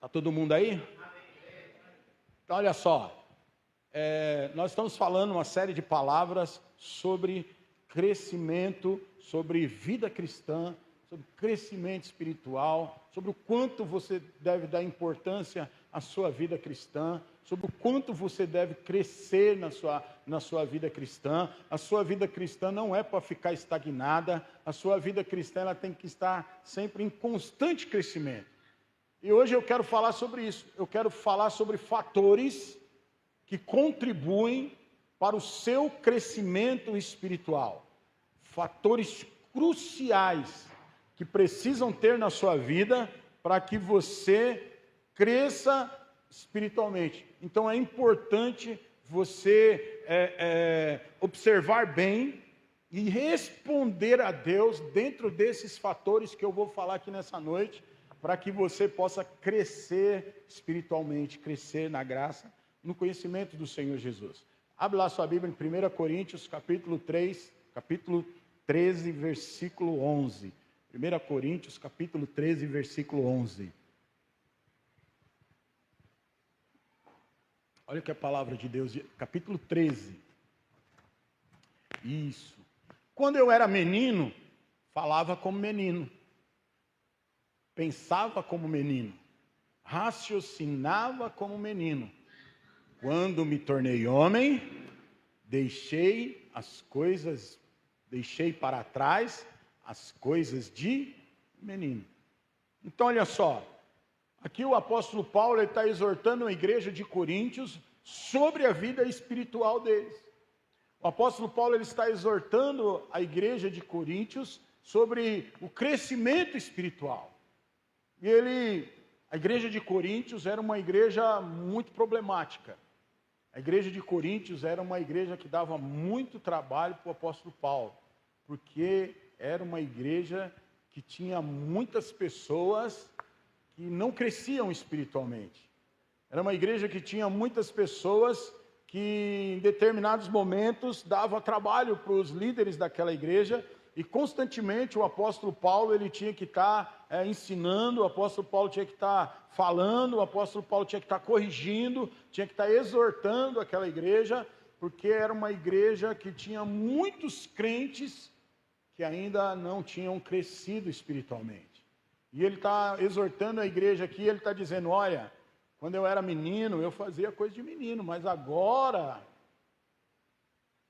Está todo mundo aí? Então, olha só. Nós estamos falando uma série de palavras sobre crescimento, sobre vida cristã, sobre crescimento espiritual, sobre o quanto você deve dar importância à sua vida cristã, sobre o quanto você deve crescer na sua vida cristã. A sua vida cristã não é para ficar estagnada, a sua vida cristã ela tem que estar sempre em constante crescimento. E hoje eu quero falar sobre isso, eu quero falar sobre fatores que contribuem para o seu crescimento espiritual. Fatores cruciais que precisam ter na sua vida para que você cresça espiritualmente. Então é importante você observar bem e responder a Deus dentro desses fatores que eu vou falar aqui nessa noite, para que você possa crescer espiritualmente, crescer na graça, no conhecimento do Senhor Jesus. Abre lá sua Bíblia em 1 Coríntios, capítulo 13, versículo 11. 1 Coríntios, capítulo 13, versículo 11. Olha o que a palavra de Deus diz, capítulo 13. Isso. Quando eu era menino, falava como menino, pensava como menino, raciocinava como menino. Quando me tornei homem, deixei para trás as coisas de menino. Então, olha só, aqui o apóstolo Paulo está exortando a igreja de Coríntios sobre a vida espiritual deles. O apóstolo Paulo ele está exortando a igreja de Coríntios sobre o crescimento espiritual. E a igreja de Coríntios era uma igreja muito problemática. A igreja de Coríntios era uma igreja que dava muito trabalho para o apóstolo Paulo, porque era uma igreja que tinha muitas pessoas que não cresciam espiritualmente. Era uma igreja que tinha muitas pessoas que em determinados momentos dava trabalho para os líderes daquela igreja, e constantemente o apóstolo Paulo ele tinha que estar ensinando, o apóstolo Paulo tinha que estar falando, o apóstolo Paulo tinha que estar corrigindo, tinha que estar exortando aquela igreja, porque era uma igreja que tinha muitos crentes que ainda não tinham crescido espiritualmente. E ele está exortando a igreja aqui, ele está dizendo, olha, quando eu era menino, eu fazia coisa de menino, mas agora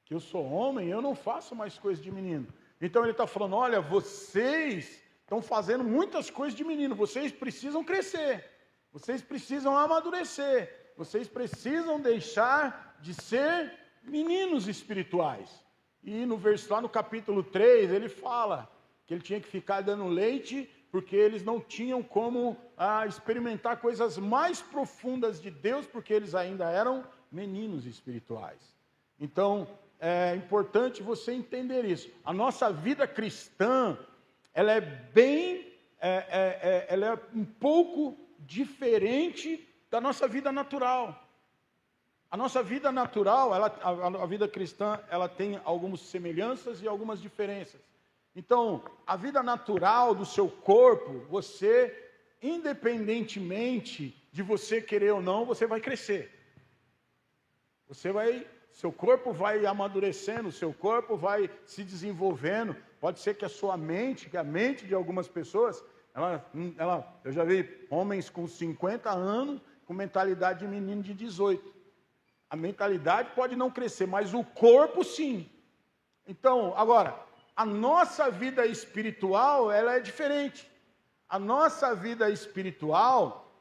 que eu sou homem, eu não faço mais coisa de menino. Então ele está falando, olha, vocês estão fazendo muitas coisas de menino, vocês precisam crescer, vocês precisam amadurecer, vocês precisam deixar de ser meninos espirituais. E lá no capítulo 3, ele fala que ele tinha que ficar dando leite, porque eles não tinham como experimentar coisas mais profundas de Deus, porque eles ainda eram meninos espirituais. Então, é importante você entender isso. A nossa vida cristã, ela é um pouco diferente da nossa vida natural. A nossa vida natural, a vida cristã, ela tem algumas semelhanças e algumas diferenças. Então, a vida natural do seu corpo, você, independentemente de você querer ou não, você vai crescer. Seu corpo vai amadurecendo, seu corpo vai se desenvolvendo. Pode ser que a mente de algumas pessoas, eu já vi homens com 50 anos com mentalidade de menino de 18. A mentalidade pode não crescer, mas o corpo sim. Então, agora, a nossa vida espiritual, ela é diferente. A nossa vida espiritual,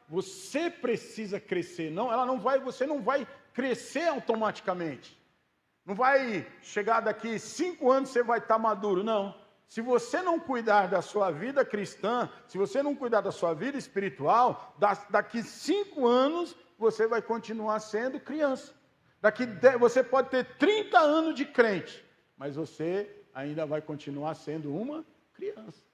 você precisa crescer. Você não vai crescer automaticamente. Não vai chegar daqui 5 anos você vai estar maduro, não. Se você não cuidar da sua vida cristã, se você não cuidar da sua vida espiritual, daqui 5 anos você vai continuar sendo criança. Você pode ter 30 anos de crente, mas você ainda vai continuar sendo uma criança.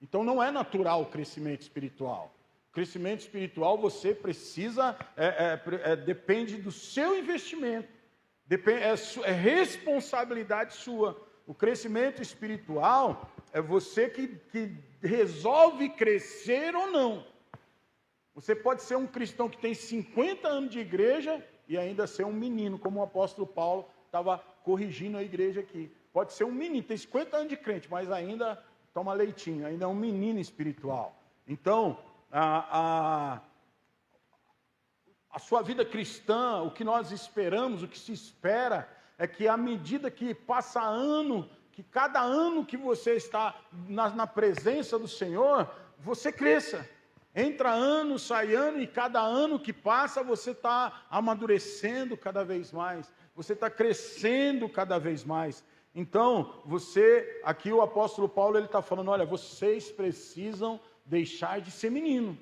Então não é natural o crescimento espiritual. O crescimento espiritual você precisa, depende do seu investimento, é responsabilidade sua. O crescimento espiritual é você que resolve crescer ou não. Você pode ser um cristão que tem 50 anos de igreja e ainda ser um menino, como o apóstolo Paulo estava corrigindo a igreja aqui. Pode ser um menino, tem 50 anos de crente, mas ainda toma leitinho, ainda é um menino espiritual. Então, a sua vida cristã, o que nós esperamos, o que se espera, é que à medida que passa ano, que cada ano que você está na presença do Senhor, você cresça. Entra ano, sai ano, e cada ano que passa, você está amadurecendo cada vez mais. Você está crescendo cada vez mais. Então, aqui o apóstolo Paulo, ele está falando, olha, vocês precisam deixar de ser menino.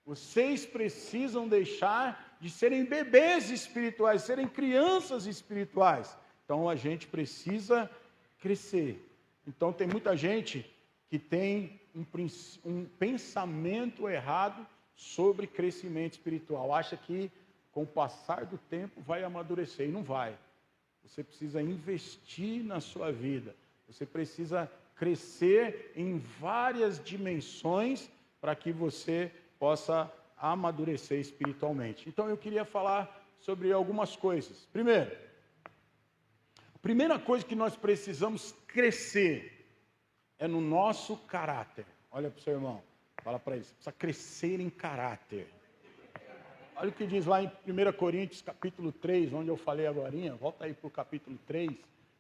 Vocês precisam deixar de serem bebês espirituais, serem crianças espirituais. Então a gente precisa crescer. Então tem muita gente que tem um pensamento errado sobre crescimento espiritual. Acha que com o passar do tempo vai amadurecer, e não vai. Você precisa investir na sua vida. Você precisa crescer em várias dimensões para que você possa amadurecer espiritualmente. Então eu queria falar sobre algumas coisas. Primeiro, a primeira coisa que nós precisamos crescer é no nosso caráter. Olha para o seu irmão, fala para ele, você precisa crescer em caráter. Olha o que diz lá em 1 Coríntios capítulo 3, onde eu falei agorinha, volta aí para o capítulo 3,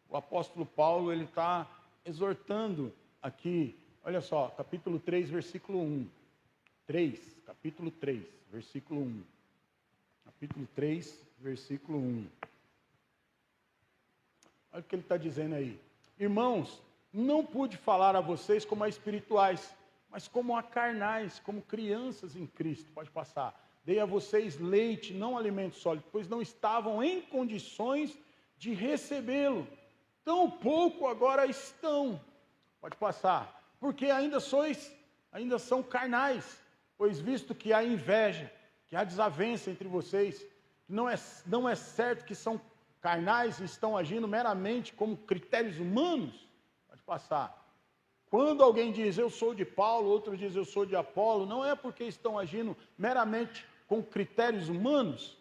o apóstolo Paulo, ele está exortando aqui, olha só, capítulo 3, versículo 1. Capítulo 3, versículo 1. Capítulo 3, versículo 1. Olha o que ele está dizendo aí. Irmãos, não pude falar a vocês como a espirituais, mas como a carnais, como crianças em Cristo. Pode passar. Dei a vocês leite, não alimento sólido, pois não estavam em condições de recebê-lo. Tão pouco agora estão. Pode passar. Porque ainda são carnais. Pois visto que há inveja, que há desavença entre vocês, não é certo que são carnais e estão agindo meramente como critérios humanos? Pode passar. Quando alguém diz eu sou de Paulo, outro diz eu sou de Apolo, não é porque estão agindo meramente com critérios humanos?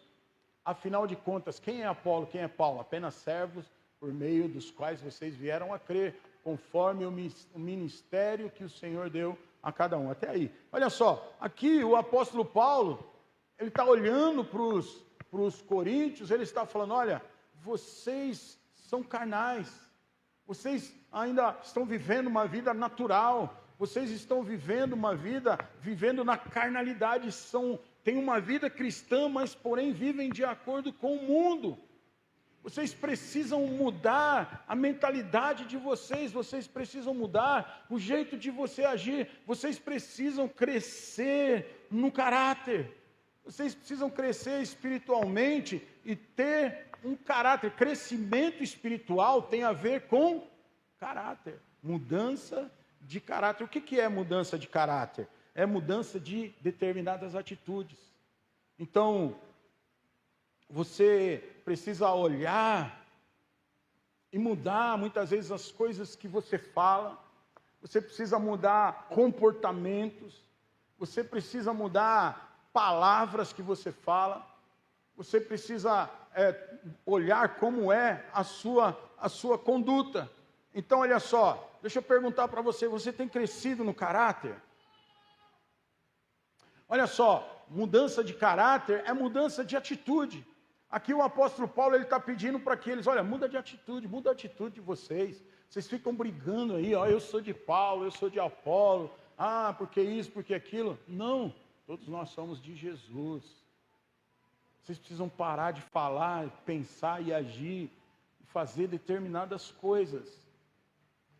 Afinal de contas, quem é Apolo, quem é Paulo? Apenas servos por meio dos quais vocês vieram a crer, conforme o ministério que o Senhor deu a cada um. Até aí. Olha só, aqui o apóstolo Paulo, ele está olhando para os coríntios, ele está falando, olha, vocês são carnais, vocês ainda estão vivendo uma vida natural, vocês estão vivendo uma vida, vivendo na carnalidade, têm uma vida cristã, mas porém vivem de acordo com o mundo. Vocês precisam mudar a mentalidade de vocês precisam mudar o jeito de você agir, vocês precisam crescer no caráter, vocês precisam crescer espiritualmente e ter um caráter. Crescimento espiritual tem a ver com caráter, mudança de caráter. O que é mudança de caráter? É mudança de determinadas atitudes. Então, você precisa olhar e mudar muitas vezes as coisas que você fala, você precisa mudar comportamentos, você precisa mudar palavras que você fala, você precisa olhar como é a sua conduta. Então, olha só, deixa eu perguntar para você, você tem crescido no caráter? Olha só, mudança de caráter é mudança de atitude. Aqui o apóstolo Paulo, ele está pedindo para que eles, olha, muda a atitude de vocês. Vocês ficam brigando aí, ó, eu sou de Paulo, eu sou de Apolo, porque isso, porque aquilo. Não, todos nós somos de Jesus. Vocês precisam parar de falar, pensar e agir, e fazer determinadas coisas.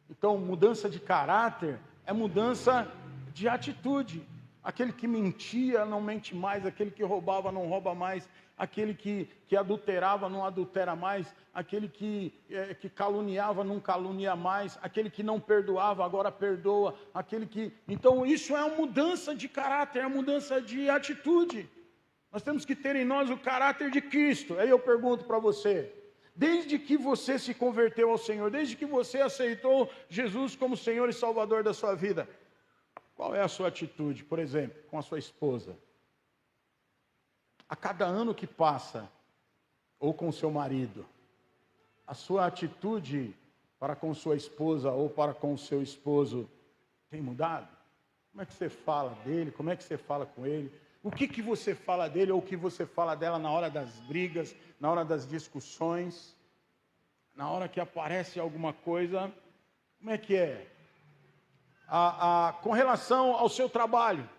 Então, mudança de caráter é mudança de atitude. Aquele que mentia não mente mais, aquele que roubava não rouba mais, aquele que adulterava não adultera mais, aquele que caluniava não calunia mais, aquele que não perdoava agora perdoa, Então isso é uma mudança de caráter, é uma mudança de atitude. Nós temos que ter em nós o caráter de Cristo. Aí eu pergunto para você, Desde que você se converteu ao Senhor, desde que você aceitou Jesus como Senhor e Salvador da sua vida, qual é a sua atitude, por exemplo, com a sua esposa? A cada ano que passa, ou com o seu marido, a sua atitude para com sua esposa ou para com o seu esposo tem mudado? Como é que você fala dele? Como é que você fala com ele? O que você fala dele ou o que você fala dela na hora das brigas, na hora das discussões, na hora que aparece alguma coisa? Como é que é? Com relação ao seu trabalho,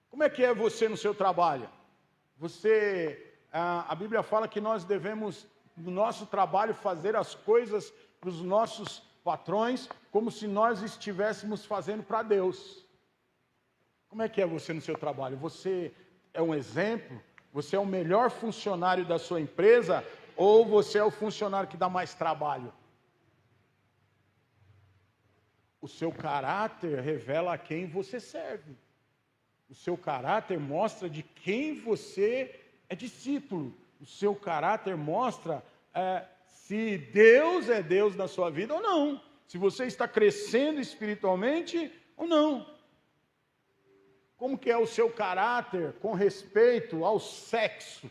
como é que é você no seu trabalho? A Bíblia fala que nós devemos, no nosso trabalho, fazer as coisas para os nossos patrões como se nós estivéssemos fazendo para Deus. Como é que é você no seu trabalho? Você é um exemplo? Você é o melhor funcionário da sua empresa? Ou você é o funcionário que dá mais trabalho? O seu caráter revela a quem você serve. O seu caráter mostra de quem você é discípulo. O seu caráter mostra se Deus é Deus na sua vida ou não. Se você está crescendo espiritualmente ou não. Como que é o seu caráter com respeito ao sexo?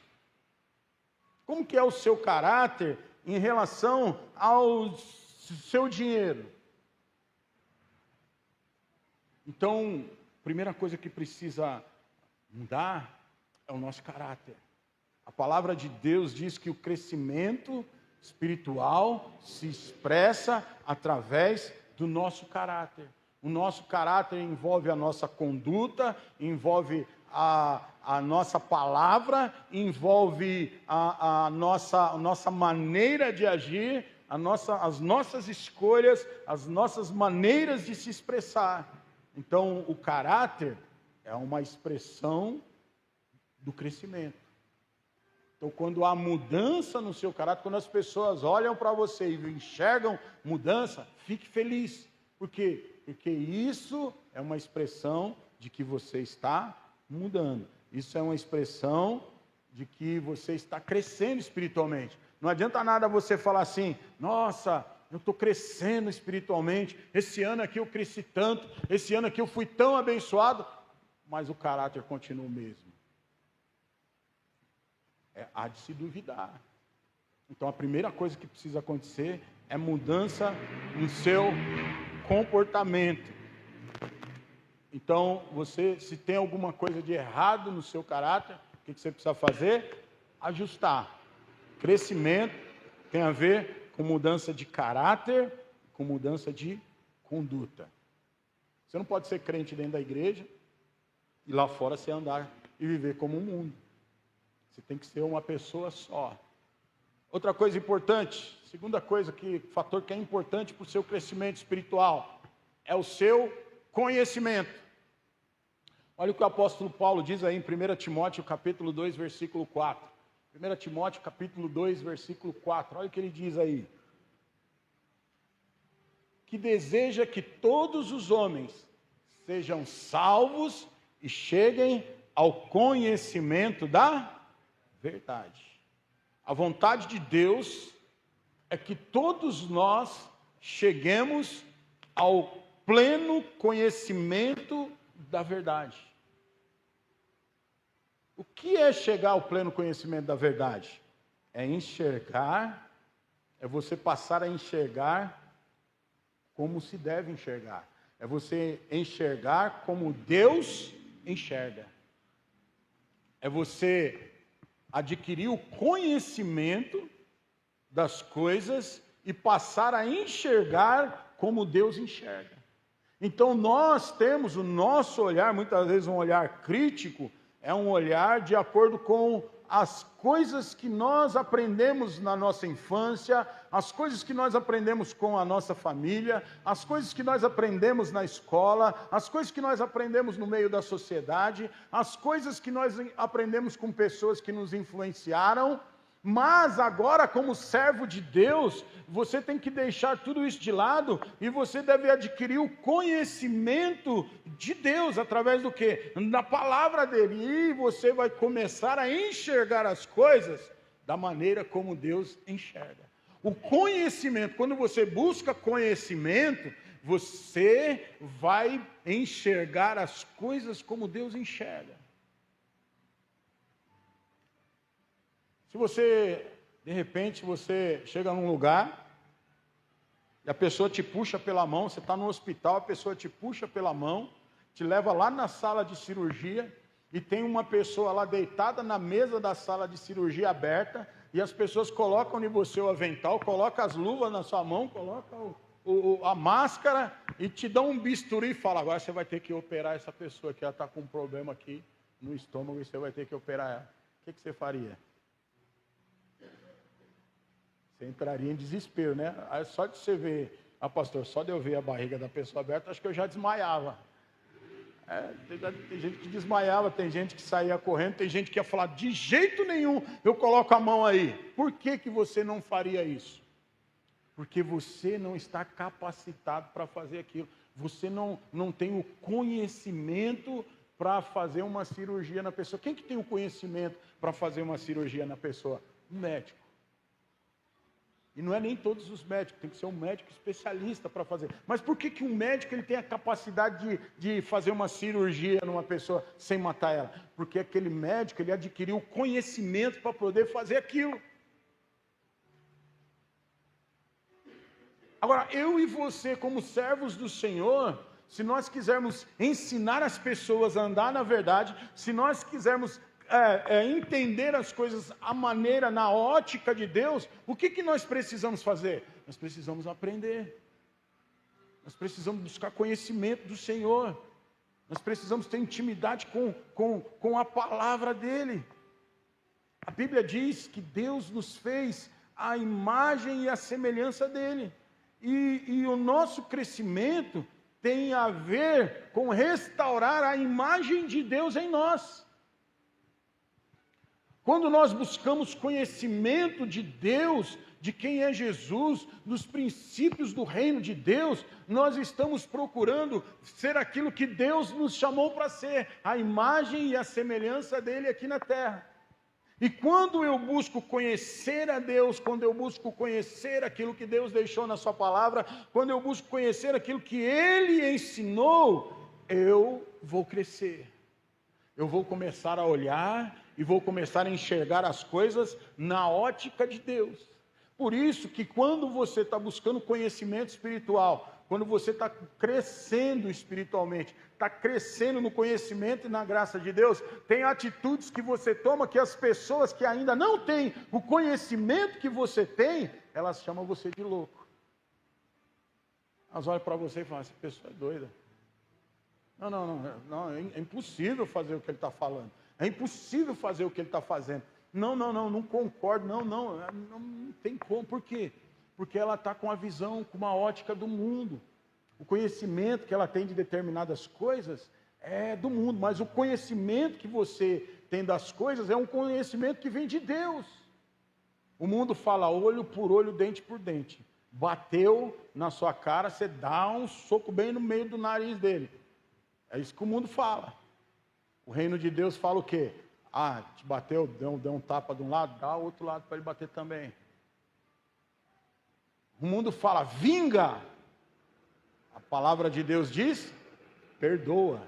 Como que é o seu caráter em relação ao seu dinheiro? Então, a primeira coisa que precisa mudar é o nosso caráter. A palavra de Deus diz que o crescimento espiritual se expressa através do nosso caráter. O nosso caráter envolve a nossa conduta, envolve a nossa palavra, envolve a nossa maneira de agir, as nossas escolhas, as nossas maneiras de se expressar. Então, o caráter é uma expressão do crescimento. Então, quando há mudança no seu caráter, quando as pessoas olham para você e enxergam mudança, fique feliz. Por quê? Porque isso é uma expressão de que você está mudando. Isso é uma expressão de que você está crescendo espiritualmente. Não adianta nada você falar assim, nossa, eu estou crescendo espiritualmente, esse ano aqui eu cresci tanto, esse ano aqui eu fui tão abençoado, mas o caráter continua o mesmo. Há de se duvidar. Então a primeira coisa que precisa acontecer é mudança no seu comportamento. Então, se tem alguma coisa de errado no seu caráter, o que você precisa fazer? Ajustar. Crescimento tem a ver com mudança de caráter, com mudança de conduta. Você não pode ser crente dentro da igreja e lá fora você andar e viver como um mundo. Você tem que ser uma pessoa só. Outra coisa importante, segunda coisa, fator que é importante para o seu crescimento espiritual, é o seu conhecimento. Olha o que o apóstolo Paulo diz aí em 1 Timóteo capítulo 2, versículo 4. 1 Timóteo capítulo 2, versículo 4. Olha o que ele diz aí. Que deseja que todos os homens sejam salvos e cheguem ao conhecimento da verdade. A vontade de Deus é que todos nós cheguemos ao pleno conhecimento da verdade. O que é chegar ao pleno conhecimento da verdade? É enxergar, é você passar a enxergar como se deve enxergar. É você enxergar como Deus enxerga. É você adquirir o conhecimento das coisas e passar a enxergar como Deus enxerga. Então nós temos o nosso olhar, muitas vezes um olhar crítico, é um olhar de acordo com as coisas que nós aprendemos na nossa infância, as coisas que nós aprendemos com a nossa família, as coisas que nós aprendemos na escola, as coisas que nós aprendemos no meio da sociedade, as coisas que nós aprendemos com pessoas que nos influenciaram. Mas agora, como servo de Deus, você tem que deixar tudo isso de lado e você deve adquirir o conhecimento de Deus, através do quê? Da palavra dele. E você vai começar a enxergar as coisas da maneira como Deus enxerga. O conhecimento, quando você busca conhecimento, você vai enxergar as coisas como Deus enxerga. Se você, de repente, você chega num lugar e a pessoa te puxa pela mão, você está no hospital, a pessoa te puxa pela mão, te leva lá na sala de cirurgia e tem uma pessoa lá deitada na mesa da sala de cirurgia aberta e as pessoas colocam em você o avental, colocam as luvas na sua mão, colocam a máscara e te dão um bisturi e falam, agora você vai ter que operar essa pessoa que ela está com um problema aqui no estômago e você vai ter que operar ela. O que você faria? Você entraria em desespero, né? Aí só de você ver, pastor, só de eu ver a barriga da pessoa aberta, acho que eu já desmaiava. Tem gente que desmaiava, tem gente que saía correndo, tem gente que ia falar, de jeito nenhum eu coloco a mão aí. Por que você não faria isso? Porque você não está capacitado para fazer aquilo. Você não tem o conhecimento para fazer uma cirurgia na pessoa. Quem que tem o conhecimento para fazer uma cirurgia na pessoa? Um médico. E não é nem todos os médicos, tem que ser um médico especialista para fazer. Mas por que um médico ele tem a capacidade de fazer uma cirurgia numa pessoa sem matar ela? Porque aquele médico ele adquiriu conhecimento para poder fazer aquilo. Agora, eu e você, como servos do Senhor, se nós quisermos ensinar as pessoas a andar na verdade, se nós quisermos entender as coisas à maneira, na ótica de Deus, o que nós precisamos fazer? Nós precisamos aprender. Nós precisamos buscar conhecimento do Senhor. Nós precisamos ter intimidade com a palavra dEle. A Bíblia diz que Deus nos fez a imagem e a semelhança dEle. E o nosso crescimento tem a ver com restaurar a imagem de Deus em nós. Quando nós buscamos conhecimento de Deus, de quem é Jesus, dos princípios do reino de Deus, nós estamos procurando ser aquilo que Deus nos chamou para ser, a imagem e a semelhança dele aqui na terra. E quando eu busco conhecer a Deus, quando eu busco conhecer aquilo que Deus deixou na sua palavra, quando eu busco conhecer aquilo que Ele ensinou, eu vou crescer. Eu vou começar a olhar e vou começar a enxergar as coisas na ótica de Deus. Por isso que quando você está buscando conhecimento espiritual, quando você está crescendo espiritualmente, está crescendo no conhecimento e na graça de Deus, tem atitudes que você toma que as pessoas que ainda não têm o conhecimento que você tem, elas chamam você de louco. Elas olham para você e falam, essa pessoa é doida. Não, é impossível fazer o que ele está falando. É impossível fazer o que ele está fazendo. Não concordo, não tem como. Por quê? Porque ela está com a visão, com uma ótica do mundo. O conhecimento que ela tem de determinadas coisas é do mundo, mas o conhecimento que você tem das coisas é um conhecimento que vem de Deus. O mundo fala olho por olho, dente por dente. Bateu na sua cara, você dá um soco bem no meio do nariz dele. É isso que o mundo fala. O reino de Deus fala o quê? Te bateu, deu um tapa de um lado, dá o outro lado para ele bater também. O mundo fala, vinga. A palavra de Deus diz, perdoa.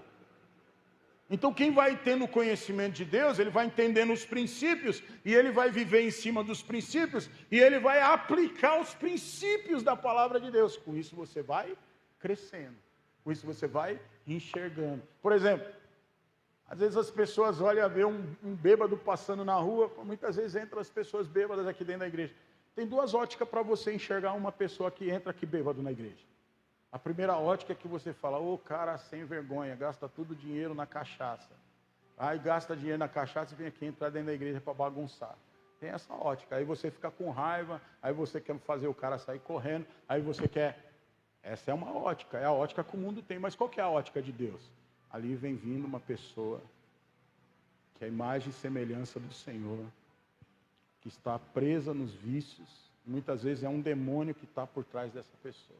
Então quem vai tendo conhecimento de Deus, ele vai entendendo os princípios, e ele vai viver em cima dos princípios, e ele vai aplicar os princípios da palavra de Deus. Com isso você vai crescendo. Com isso você vai enxergando. Por exemplo, às vezes as pessoas olham a ver um bêbado passando na rua, muitas vezes entram as pessoas bêbadas aqui dentro da igreja. Tem duas óticas para você enxergar uma pessoa que entra aqui bêbado na igreja. A primeira ótica é que você fala, cara sem vergonha, gasta tudo dinheiro na cachaça. Aí gasta dinheiro na cachaça e vem aqui entrar dentro da igreja para bagunçar. Tem essa ótica, aí você fica com raiva, aí você quer fazer o cara sair correndo, aí você quer... Essa é uma ótica, é a ótica que o mundo tem, mas qual que é a ótica de Deus? Ali vem vindo uma pessoa que é a imagem e semelhança do Senhor, que está presa nos vícios, muitas vezes é um demônio que está por trás dessa pessoa.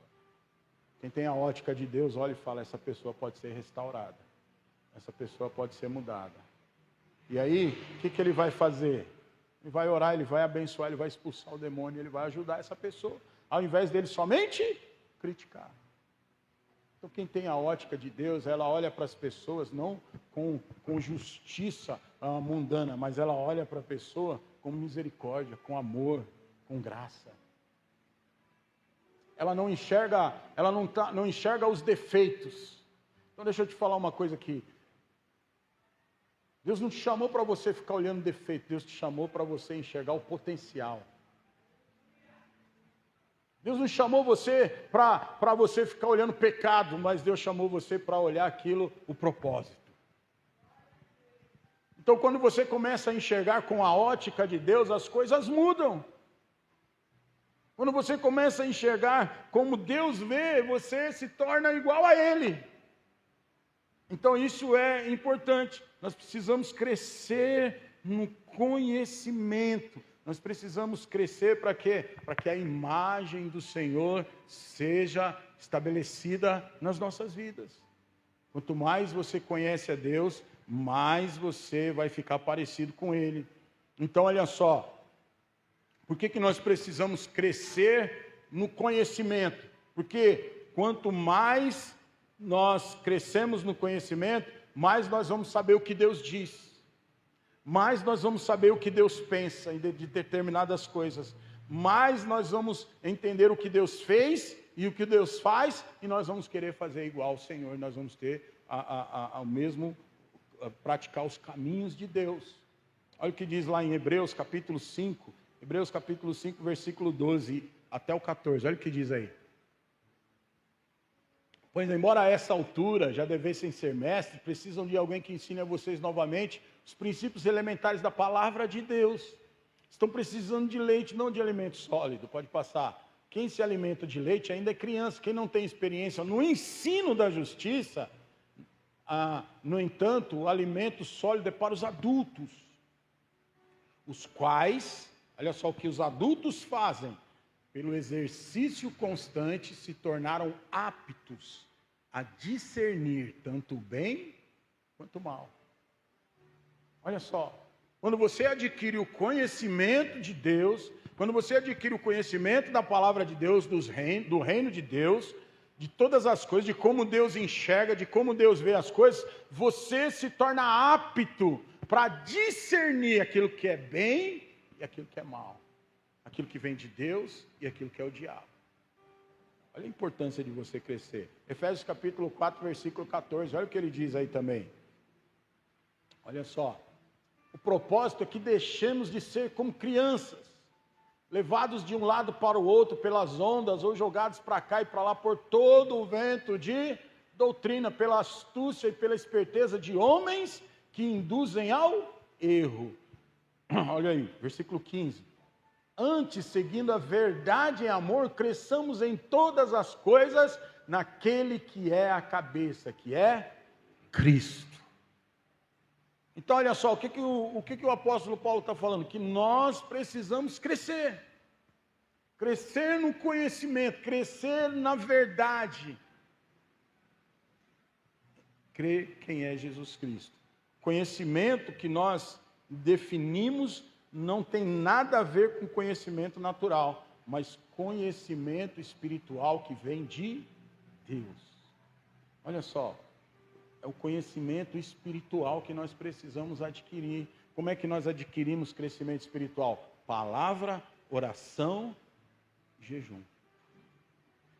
Quem tem a ótica de Deus, olha e fala, essa pessoa pode ser restaurada, essa pessoa pode ser mudada. E aí, o que ele vai fazer? Ele vai orar, ele vai abençoar, ele vai expulsar o demônio, ele vai ajudar essa pessoa, ao invés dele somente criticar. Então quem tem a ótica de Deus, ela olha para as pessoas não com justiça mundana, mas ela olha para a pessoa com misericórdia, com amor, com graça. Ela não enxerga, não enxerga os defeitos. Então deixa eu te falar uma coisa aqui. Deus não te chamou para você ficar olhando defeito, Deus te chamou para você enxergar o potencial. Deus não chamou você para você ficar olhando pecado, mas Deus chamou você para olhar aquilo, o propósito. Então quando você começa a enxergar com a ótica de Deus, as coisas mudam. Quando você começa a enxergar como Deus vê, você se torna igual a Ele. Então isso é importante. Nós precisamos crescer no conhecimento. Nós precisamos crescer para quê? Para que a imagem do Senhor seja estabelecida nas nossas vidas. Quanto mais você conhece a Deus, mais você vai ficar parecido com Ele. Então olha só. Por que nós precisamos crescer no conhecimento? Porque quanto mais nós crescemos no conhecimento, mais nós vamos saber o que Deus diz. Mais nós vamos saber o que Deus pensa de determinadas coisas. Mais nós vamos entender o que Deus fez e o que Deus faz, e nós vamos querer fazer igual ao Senhor. Nós vamos ter praticar os caminhos de Deus. Olha o que diz lá em Hebreus capítulo 5. Hebreus capítulo 5, versículo 12 até o 14. Olha o que diz aí. Pois, embora a essa altura já devessem ser mestres, precisam de alguém que ensine a vocês novamente os princípios elementares da palavra de Deus. Estão precisando de leite, não de alimento sólido. Pode passar. Quem se alimenta de leite ainda é criança. Quem não tem experiência no ensino da justiça, no entanto, o alimento sólido é para os adultos, os quais, olha só o que os adultos fazem, pelo exercício constante se tornaram aptos a discernir tanto o bem quanto o mal. Olha só, quando você adquire o conhecimento de Deus, quando você adquire o conhecimento da palavra de Deus, do reino de Deus, de todas as coisas, de como Deus enxerga, de como Deus vê as coisas, você se torna apto para discernir aquilo que é bem e aquilo que é mal. Aquilo que vem de Deus e aquilo que é o diabo. Olha a importância de você crescer. Efésios capítulo 4, versículo 14. Olha o que ele diz aí também. Olha só. O propósito é que deixemos de ser como crianças, levados de um lado para o outro pelas ondas, ou jogados para cá e para lá por todo o vento de doutrina, pela astúcia e pela esperteza de homens que induzem ao erro. Olha aí, versículo 15. Antes, seguindo a verdade em amor, cresçamos em todas as coisas naquele que é a cabeça, que é Cristo. Então, olha só, o que o apóstolo Paulo está falando? Que nós precisamos crescer. Crescer no conhecimento, crescer na verdade. Crer quem é Jesus Cristo. Conhecimento que nós definimos não tem nada a ver com conhecimento natural, mas conhecimento espiritual que vem de Deus. Olha só, é o conhecimento espiritual que nós precisamos adquirir. Como é que nós adquirimos crescimento espiritual? Palavra, oração, jejum.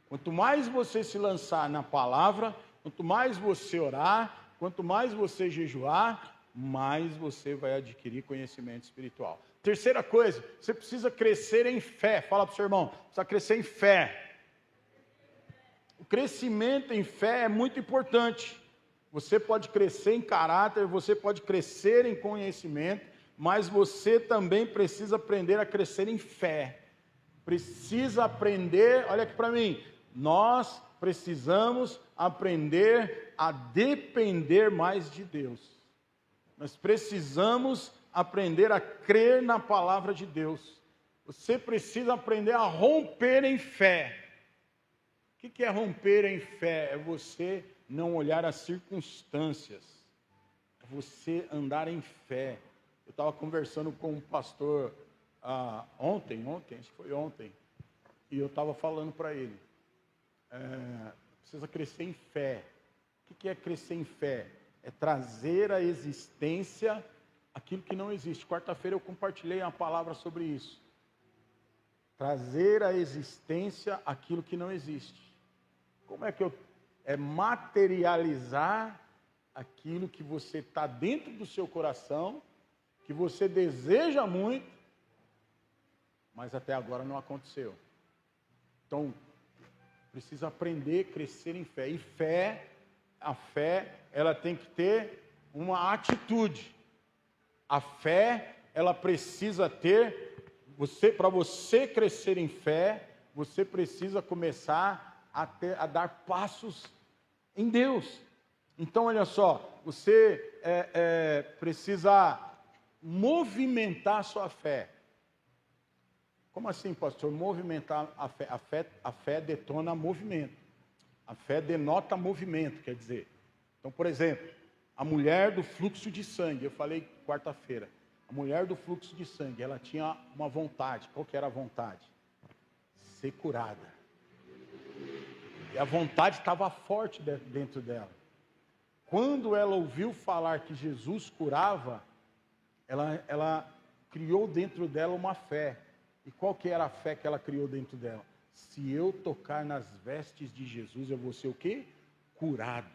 Quanto mais você se lançar na palavra, quanto mais você orar, quanto mais você jejuar, mais você vai adquirir conhecimento espiritual. Terceira coisa, você precisa crescer em fé. Fala para o seu irmão, precisa crescer em fé. O crescimento em fé é muito importante. Você pode crescer em caráter, você pode crescer em conhecimento, mas você também precisa aprender a crescer em fé. Precisa aprender, olha aqui para mim, nós precisamos aprender a depender mais de Deus. Nós precisamos aprender a crer na palavra de Deus. Você precisa aprender a romper em fé. O que é romper em fé? É você não olhar as circunstâncias. É você andar em fé. Eu estava conversando com um pastor ontem, acho que foi ontem, e eu estava falando para ele, precisa crescer em fé. O que é crescer em fé? É trazer à existência aquilo que não existe. Quarta-feira eu compartilhei uma palavra sobre isso. Trazer à existência aquilo que não existe. Como é que é materializar aquilo que você está dentro do seu coração, que você deseja muito, mas até agora não aconteceu. Então, precisa aprender a crescer em fé. E a fé, ela tem que ter uma atitude. A fé, ela precisa ter, para você crescer em fé, você precisa começar a dar passos em Deus. Então, olha só, você precisa movimentar a sua fé. Como assim, pastor? Movimentar a fé? A fé detona movimento. A fé denota movimento, quer dizer. Então, por exemplo, a mulher do fluxo de sangue, eu falei quarta-feira, a mulher do fluxo de sangue, ela tinha uma vontade. Qual que era a vontade? Ser curada. E a vontade estava forte dentro dela. Quando ela ouviu falar que Jesus curava, ela criou dentro dela uma fé. E qual que era a fé que ela criou dentro dela? Se eu tocar nas vestes de Jesus, eu vou ser o quê? Curado.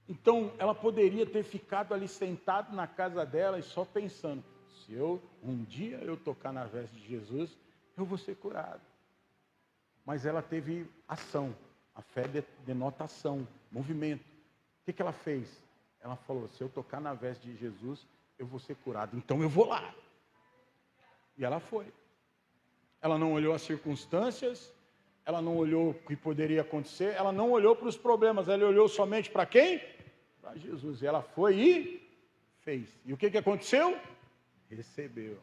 Então, ela poderia ter ficado ali sentada na casa dela e só pensando, se um dia eu tocar na veste de Jesus, eu vou ser curado. Mas ela teve ação. A fé denota ação, movimento. O que ela fez? Ela falou, se eu tocar na veste de Jesus, eu vou ser curado. Então eu vou lá. E ela foi. Ela não olhou as circunstâncias, ela não olhou o que poderia acontecer, ela não olhou para os problemas, ela olhou somente para quem? Para Jesus. E ela foi e fez. E o que aconteceu? Recebeu.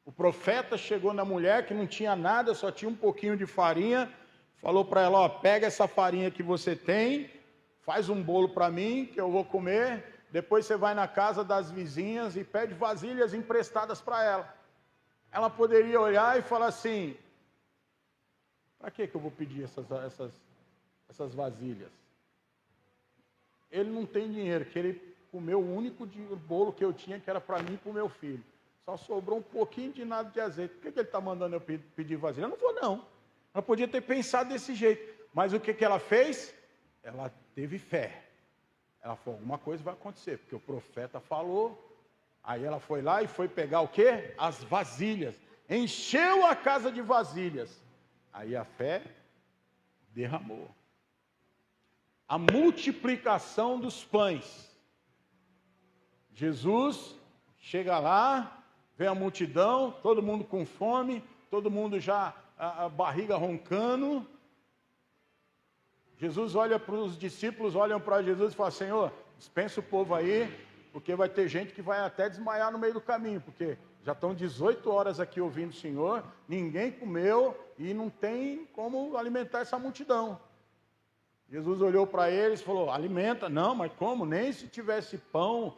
O profeta chegou na mulher que não tinha nada, só tinha um pouquinho de farinha, falou para ela, pega essa farinha que você tem, faz um bolo para mim, que eu vou comer, depois você vai na casa das vizinhas e pede vasilhas emprestadas para ela. Ela poderia olhar e falar assim, para que eu vou pedir essas vasilhas? Ele não tem dinheiro, que ele comeu o único bolo que eu tinha, que era para mim e para o meu filho. Só sobrou um pouquinho de nada de azeite. Por que ele está mandando eu pedir vasilha? Eu não vou não. Ela podia ter pensado desse jeito. Mas o que ela fez? Ela teve fé. Ela falou, alguma coisa vai acontecer, porque o profeta falou. Aí ela foi lá e foi pegar o quê? As vasilhas. Encheu a casa de vasilhas. Aí a fé derramou. A multiplicação dos pães. Jesus chega lá, vê a multidão, todo mundo com fome, todo mundo já a barriga roncando. Jesus olha para os discípulos, olham para Jesus e falam, Senhor, dispensa o povo aí, porque vai ter gente que vai até desmaiar no meio do caminho, porque já estão 18 horas aqui ouvindo o Senhor, ninguém comeu e não tem como alimentar essa multidão. Jesus olhou para eles e falou, alimenta. Não, mas como? Nem se tivesse pão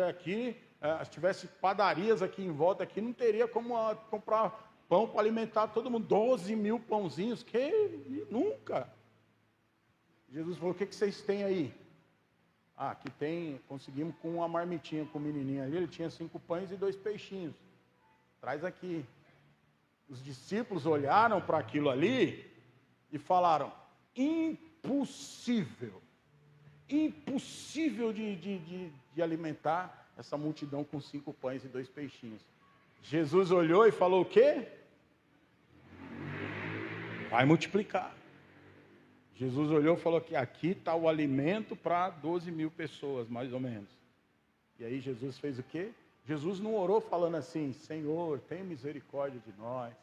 aqui, se tivesse padarias aqui em volta, aqui não teria como comprar pão para alimentar todo mundo. 12 mil pãozinhos, que nunca. Jesus falou, o que vocês têm aí? Aqui tem, conseguimos com uma marmitinha com o menininho ali, ele tinha 5 pães e 2 peixinhos. Traz aqui. Os discípulos olharam para aquilo ali e falaram, impossível de alimentar essa multidão com 5 pães e 2 peixinhos. Jesus olhou e falou o quê? Vai multiplicar. Jesus olhou e falou que aqui está o alimento para 12 mil pessoas, mais ou menos. E aí Jesus fez o quê? Jesus não orou falando assim, Senhor, tenha misericórdia de nós.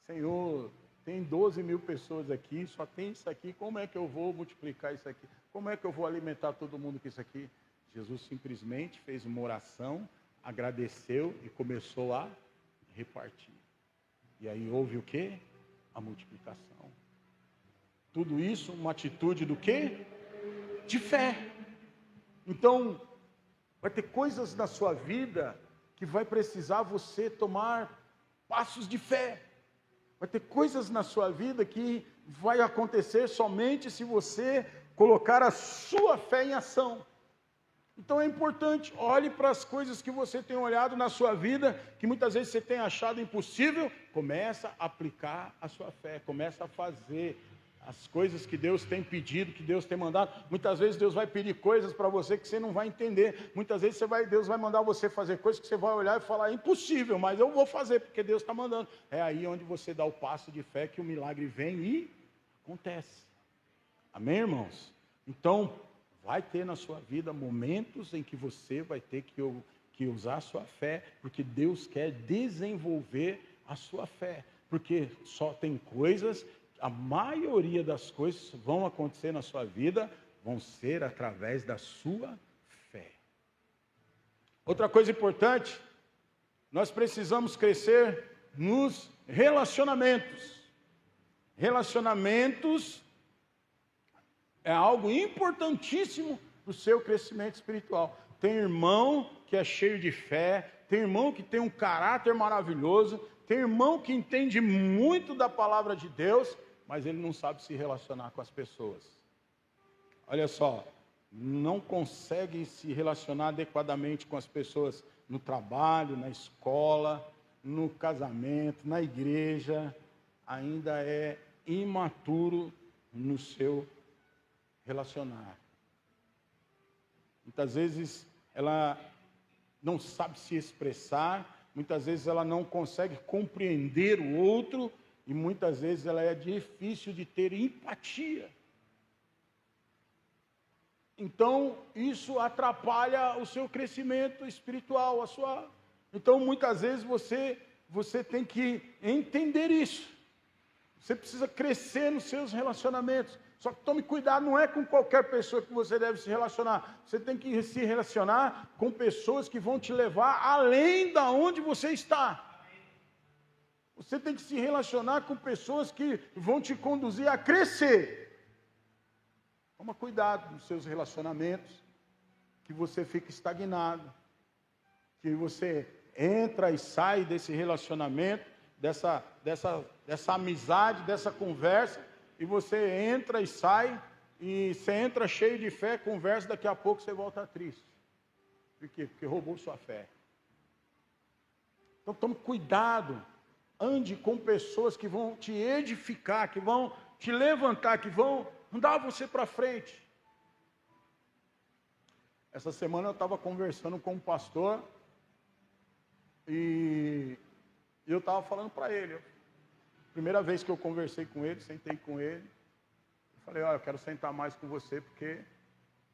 Senhor, tem 12 mil pessoas aqui, só tem isso aqui, como é que eu vou multiplicar isso aqui? Como é que eu vou alimentar todo mundo com isso aqui? Jesus simplesmente fez uma oração, agradeceu e começou a repartir. E aí houve o quê? A multiplicação. Tudo isso, uma atitude do quê? De fé. Então, Vai ter coisas na sua vida que vai precisar você tomar passos de fé. Vai ter coisas na sua vida que vai acontecer somente se você colocar a sua fé em ação. Então é importante, olhe para as coisas que você tem olhado na sua vida, que muitas vezes você tem achado impossível, começa a aplicar a sua fé, começa a fazer as coisas que Deus tem pedido, que Deus tem mandado. Muitas vezes Deus vai pedir coisas para você que você não vai entender. Muitas vezes Deus vai mandar você fazer coisas que você vai olhar e falar, é impossível, mas eu vou fazer, porque Deus está mandando. É aí onde você dá o passo de fé que o milagre vem e acontece. Amém, irmãos? Então, vai ter na sua vida momentos em que você vai ter que usar a sua fé, porque Deus quer desenvolver a sua fé. Porque só tem coisas, a maioria das coisas vão acontecer na sua vida, vão ser através da sua fé. Outra coisa importante, nós precisamos crescer nos relacionamentos. Relacionamentos é algo importantíssimo para o seu crescimento espiritual. Tem irmão que é cheio de fé, tem irmão que tem um caráter maravilhoso, tem irmão que entende muito da palavra de Deus, mas ele não sabe se relacionar com as pessoas. Olha só, não consegue se relacionar adequadamente com as pessoas no trabalho, na escola, no casamento, na igreja, ainda é imaturo no seu relacionar. Muitas vezes ela não sabe se expressar, muitas vezes ela não consegue compreender o outro e muitas vezes ela é difícil de ter empatia. Então, isso atrapalha o seu crescimento espiritual, Então, muitas vezes você tem que entender isso. Você precisa crescer nos seus relacionamentos. Só que tome cuidado, não é com qualquer pessoa que você deve se relacionar. Você tem que se relacionar com pessoas que vão te levar além da onde você está. Você tem que se relacionar com pessoas que vão te conduzir a crescer. Toma cuidado nos seus relacionamentos, que você fique estagnado, que você entra e sai desse relacionamento, dessa amizade, dessa conversa, e você entra e sai, e você entra cheio de fé, conversa, daqui a pouco você volta triste. Por quê? Porque roubou sua fé. Então tome cuidado, ande com pessoas que vão te edificar, que vão te levantar, que vão andar você para frente. Essa semana eu estava conversando com um pastor, e eu estava falando para ele, primeira vez que eu conversei com ele, sentei com ele, eu falei, olha, eu quero sentar mais com você, porque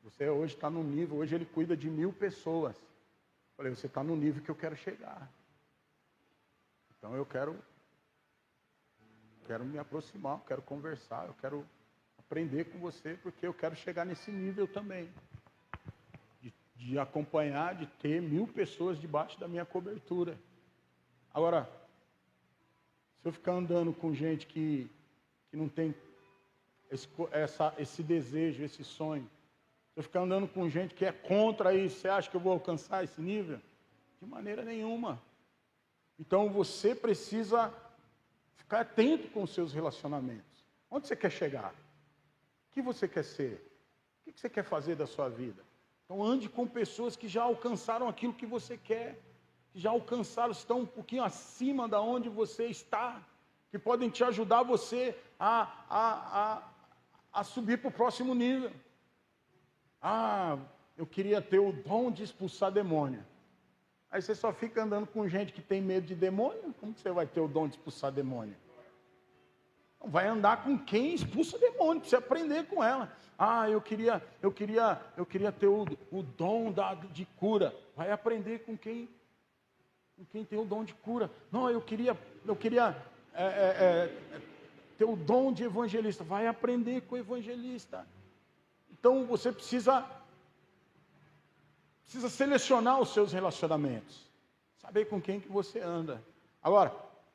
você hoje está no nível, hoje ele cuida de 1000 pessoas. Eu falei, você está no nível que eu quero chegar. Então eu quero me aproximar, eu quero conversar, eu quero aprender com você, porque eu quero chegar nesse nível também. De acompanhar, de ter 1000 pessoas debaixo da minha cobertura. Agora, se eu ficar andando com gente que não tem esse desejo, esse sonho, se eu ficar andando com gente que é contra isso, você acha que eu vou alcançar esse nível? De maneira nenhuma. Então você precisa ficar atento com os seus relacionamentos. Onde você quer chegar? O que você quer ser? O que você quer fazer da sua vida? Então ande com pessoas que já alcançaram aquilo que você quer, que já alcançaram, estão um pouquinho acima da onde você está, que podem te ajudar você a subir para o próximo nível. Eu queria ter o dom de expulsar demônio. Aí você só fica andando com gente que tem medo de demônio, como que você vai ter o dom de expulsar demônio? Então, vai andar com quem expulsa demônio, para você aprender com ela. Eu queria ter o dom de cura. Vai aprender com quem tem o dom de cura. Não, eu queria ter o dom de evangelista. Vai aprender com o evangelista. Então você precisa selecionar os seus relacionamentos. Saber com quem que você anda. Agora,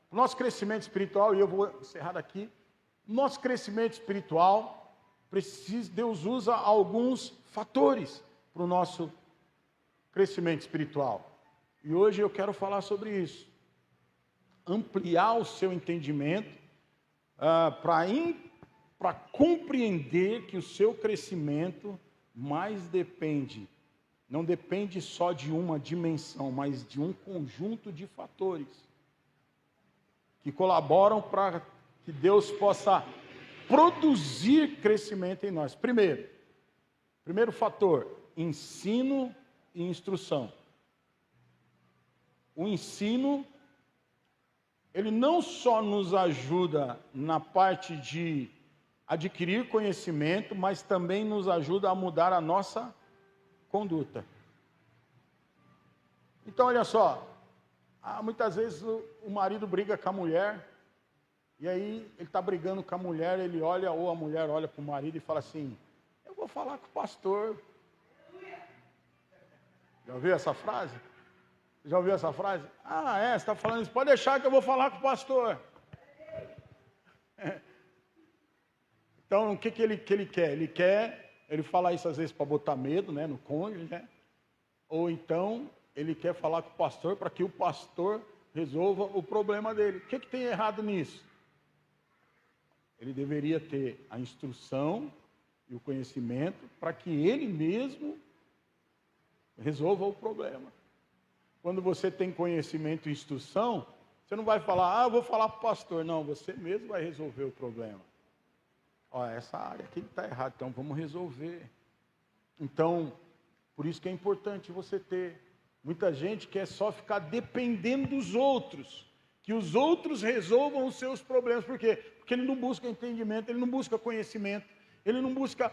o nosso crescimento espiritual, e eu vou encerrar aqui, nosso crescimento espiritual, Deus usa alguns fatores para o nosso crescimento espiritual. E hoje eu quero falar sobre isso. Ampliar o seu entendimento para compreender que o seu crescimento mais não depende só de uma dimensão, mas de um conjunto de fatores que colaboram para que Deus possa produzir crescimento em nós. Primeiro fator, ensino e instrução. O ensino, ele não só nos ajuda na parte de adquirir conhecimento, mas também nos ajuda a mudar a nossa conduta. Então, olha só, muitas vezes o marido briga com a mulher, e aí ele está brigando com a mulher, ele olha, ou a mulher olha para o marido e fala assim: eu vou falar com o pastor. Já ouviu essa frase? Já ouviu essa frase? Você está falando isso, pode deixar que eu vou falar com o pastor. Então, o que ele quer? Ele fala isso às vezes para botar medo, né, no cônjuge, né? Ou então, ele quer falar com o pastor para que o pastor resolva o problema dele. O que tem errado nisso? Ele deveria ter a instrução e o conhecimento para que ele mesmo resolva o problema. Quando você tem conhecimento e instrução, você não vai falar, eu vou falar para o pastor. Não, você mesmo vai resolver o problema. Essa área aqui está errada, então vamos resolver. Então, por isso que é importante você ter. Muita gente quer só ficar dependendo dos outros, que os outros resolvam os seus problemas. Por quê? Porque ele não busca entendimento, ele não busca conhecimento, ele não busca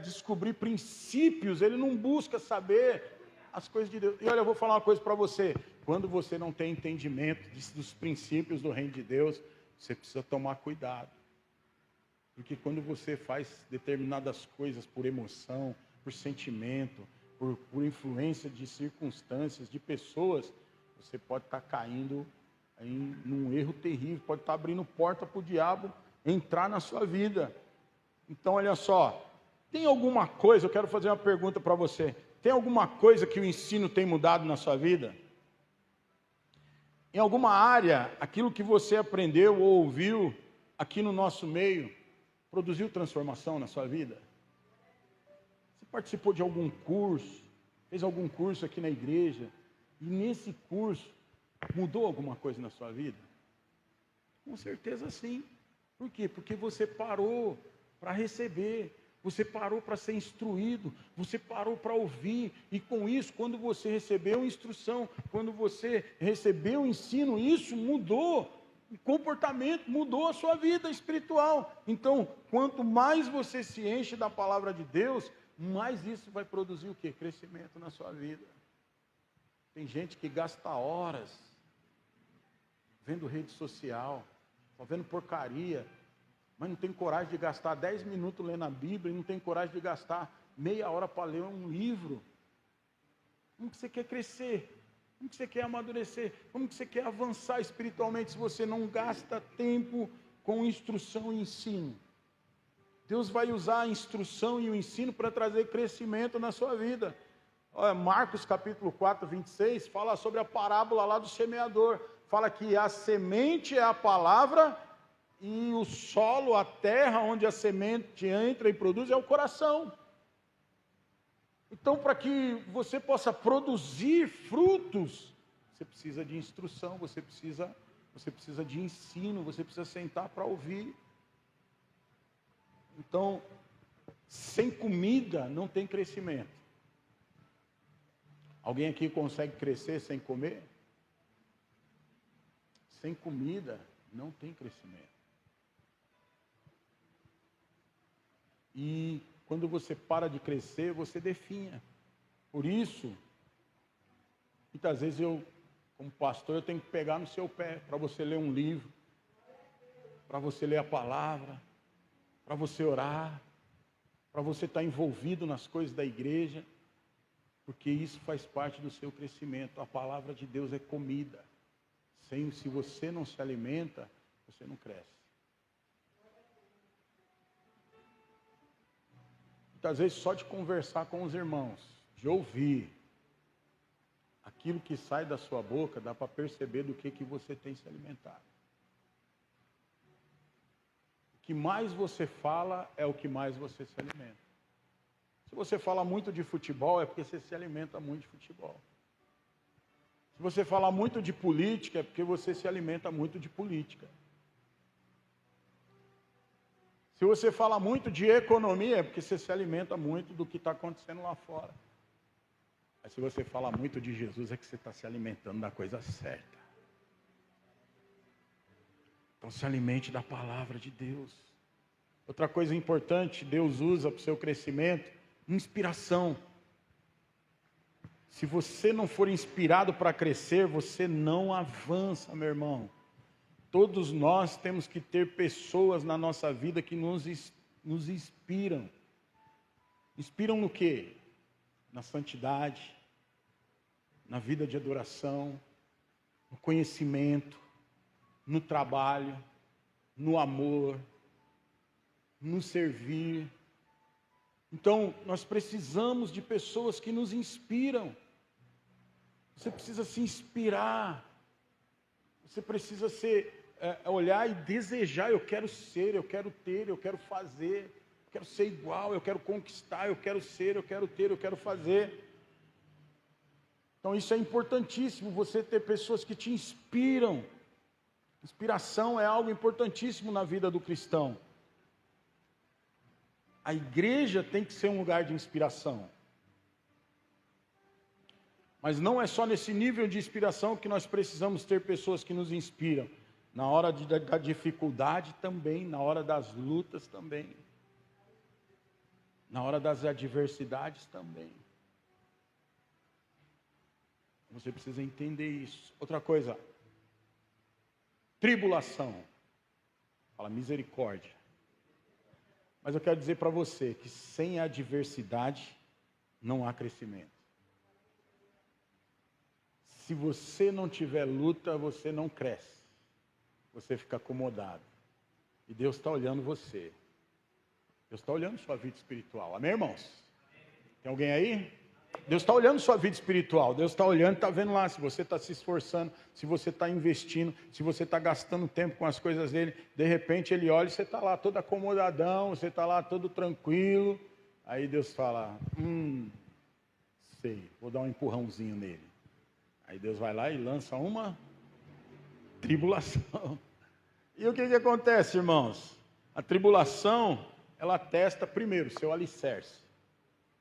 descobrir princípios, ele não busca saber as coisas de Deus. E olha, eu vou falar uma coisa para você. Quando você não tem entendimento dos princípios do reino de Deus, você precisa tomar cuidado. Porque quando você faz determinadas coisas por emoção, por sentimento, por influência de circunstâncias, de pessoas, você pode estar caindo num erro terrível, pode estar abrindo porta para o diabo entrar na sua vida. Então, olha só, tem alguma coisa, eu quero fazer uma pergunta para você, tem alguma coisa que o ensino tem mudado na sua vida? Em alguma área, aquilo que você aprendeu ou ouviu aqui no nosso meio, produziu transformação na sua vida? Você participou de algum curso, fez algum curso aqui na igreja, e nesse curso mudou alguma coisa na sua vida? Com certeza sim. Por quê? Porque você parou para receber, você parou para ser instruído, você parou para ouvir, e com isso, quando você recebeu instrução, quando você recebeu ensino, isso mudou o comportamento, mudou a sua vida espiritual. Então, quanto mais você se enche da palavra de Deus, mais isso vai produzir o quê? Crescimento na sua vida. Tem gente que gasta horas vendo rede social, só vendo porcaria, mas não tem coragem de gastar 10 minutos lendo a Bíblia, e não tem coragem de gastar meia hora para ler um livro. Como que você quer crescer? Como que você quer amadurecer? Como que você quer avançar espiritualmente se você não gasta tempo com instrução e ensino? Deus vai usar a instrução e o ensino para trazer crescimento na sua vida. Olha, Marcos capítulo 4, 26, fala sobre a parábola lá do semeador. Fala que a semente é a palavra e o solo, a terra onde a semente entra e produz é o coração. Então, para que você possa produzir frutos, você precisa de instrução, você precisa de ensino, você precisa sentar para ouvir. Então, sem comida não tem crescimento. Alguém aqui consegue crescer sem comer? Sem comida não tem crescimento. E quando você para de crescer, você definha. Por isso, muitas vezes eu, como pastor, eu tenho que pegar no seu pé para você ler um livro, para você ler a palavra, para você orar, para você estar envolvido nas coisas da igreja, porque isso faz parte do seu crescimento. A palavra de Deus é comida. Se você não se alimenta, você não cresce. Muitas vezes só de conversar com os irmãos, de ouvir, aquilo que sai da sua boca, dá para perceber do que você tem se alimentado. O que mais você fala é o que mais você se alimenta. Se você fala muito de futebol, é porque você se alimenta muito de futebol. Se você fala muito de política, é porque você se alimenta muito de política. Se você fala muito de economia, é porque você se alimenta muito do que está acontecendo lá fora. Mas se você fala muito de Jesus, é que você está se alimentando da coisa certa. Então se alimente da palavra de Deus. Outra coisa importante, Deus usa para o seu crescimento, inspiração. Se você não for inspirado para crescer, você não avança, meu irmão. Todos nós temos que ter pessoas na nossa vida que nos inspiram. Inspiram no quê? Na santidade, na vida de adoração, no conhecimento, no trabalho, no amor, no servir. Então, nós precisamos de pessoas que nos inspiram. Você precisa se inspirar. Você precisa olhar e desejar, eu quero ser, eu quero ter, eu quero fazer, eu quero ser igual, eu quero conquistar, eu quero ser, eu quero ter, eu quero fazer. Então isso é importantíssimo, você ter pessoas que te inspiram. Inspiração é algo importantíssimo na vida do cristão. A igreja tem que ser um lugar de inspiração. Mas não é só nesse nível de inspiração que nós precisamos ter pessoas que nos inspiram. Na hora da dificuldade também, na hora das lutas também. Na hora das adversidades também. Você precisa entender isso. Outra coisa, tribulação. Fala misericórdia. Mas eu quero dizer para você que sem adversidade não há crescimento. Se você não tiver luta, você não cresce. Você fica acomodado. E Deus está olhando você. Deus está olhando sua vida espiritual. Amém, irmãos? Tem alguém aí? Deus está olhando sua vida espiritual. Deus está olhando, está vendo lá se você está se esforçando, se você está investindo, se você está gastando tempo com as coisas dele. De repente ele olha e você está lá todo acomodadão, você está lá todo tranquilo. Aí Deus fala, sei, vou dar um empurrãozinho nele. Aí Deus vai lá e lança uma tribulação. E o que acontece, irmãos? A tribulação, ela testa primeiro seu alicerce.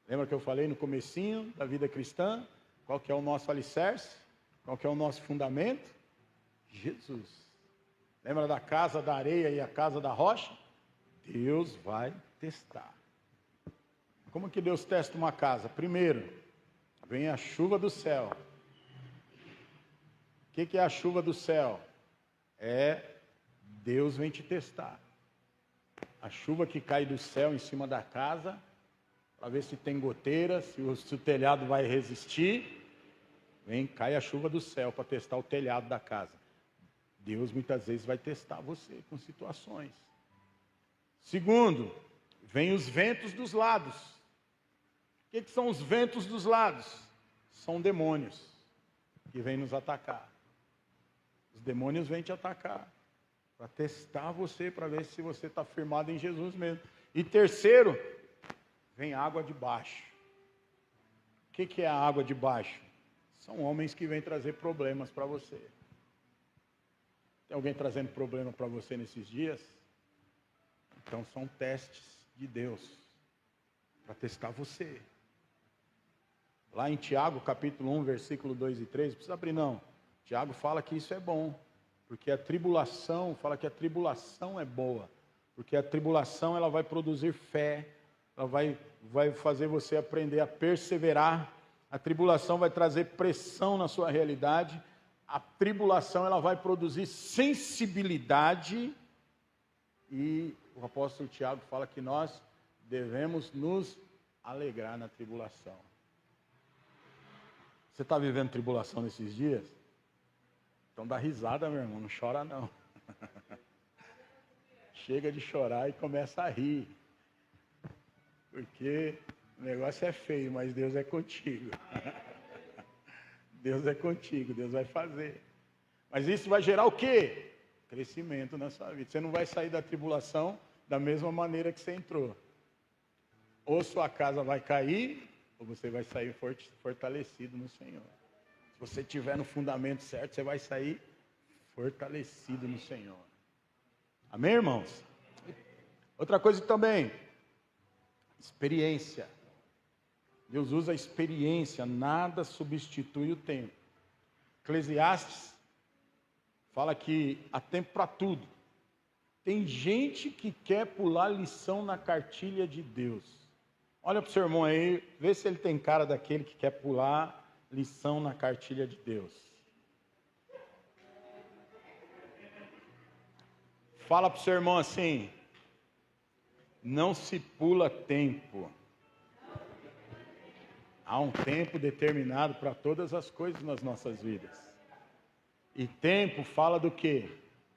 Lembra que eu falei no comecinho da vida cristã? Qual que é o nosso alicerce? Qual que é o nosso fundamento? Jesus. Lembra da casa da areia e a casa da rocha? Deus vai testar. Como que Deus testa uma casa? Primeiro, vem a chuva do céu. O que é a chuva do céu? Deus vem te testar. A chuva que cai do céu em cima da casa, para ver se tem goteira, se o telhado vai resistir. Cai a chuva do céu para testar o telhado da casa. Deus muitas vezes vai testar você com situações. Segundo, vem os ventos dos lados. O que são os ventos dos lados? São demônios que vêm nos atacar. Os demônios vêm te atacar para testar você, para ver se você está firmado em Jesus mesmo. E terceiro, vem água de baixo. O que é a água de baixo? São homens que vêm trazer problemas para você. Tem alguém trazendo problema para você nesses dias? Então são testes de Deus para testar você. Lá em Tiago, capítulo 1, versículo 2 e 3, não precisa abrir não. Tiago fala que isso é bom, porque a tribulação, fala que a tribulação é boa, porque a tribulação ela vai produzir fé, ela vai fazer você aprender a perseverar, a tribulação vai trazer pressão na sua realidade, a tribulação ela vai produzir sensibilidade, e o apóstolo Tiago fala que nós devemos nos alegrar na tribulação. Você está vivendo tribulação nesses dias? Então dá risada, meu irmão, não chora não. Chega de chorar e começa a rir. Porque o negócio é feio, mas Deus é contigo. Deus é contigo, Deus vai fazer. Mas isso vai gerar o quê? Crescimento na sua vida. Você não vai sair da tribulação da mesma maneira que você entrou. Ou sua casa vai cair, ou você vai sair fortalecido no Senhor. Se você estiver no fundamento certo, você vai sair fortalecido no Senhor. Amém, irmãos? Outra coisa também, experiência. Deus usa a experiência, nada substitui o tempo. Eclesiastes fala que há tempo para tudo. Tem gente que quer pular lição na cartilha de Deus. Olha para o seu irmão aí, vê se ele tem cara daquele que quer pular lição na cartilha de Deus. Fala para o seu irmão assim: não se pula tempo. Há um tempo determinado para todas as coisas nas nossas vidas. E tempo fala do quê?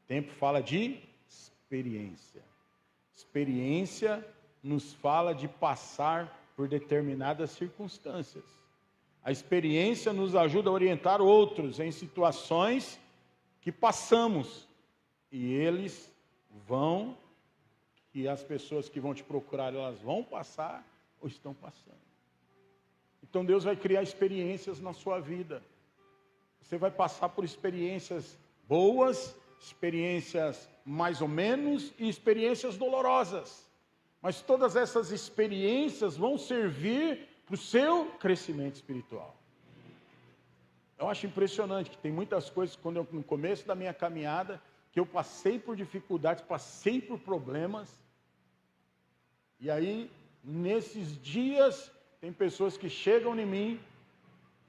Tempo fala de experiência. Experiência nos fala de passar por determinadas circunstâncias. A experiência nos ajuda a orientar outros em situações que passamos. E eles vão, e as pessoas que vão te procurar, elas vão passar ou estão passando. Então Deus vai criar experiências na sua vida. Você vai passar por experiências boas, experiências mais ou menos e experiências dolorosas. Mas todas essas experiências vão servir para o seu crescimento espiritual. Eu acho impressionante que tem muitas coisas, no começo da minha caminhada, que eu passei por dificuldades, passei por problemas. E aí, nesses dias, tem pessoas que chegam em mim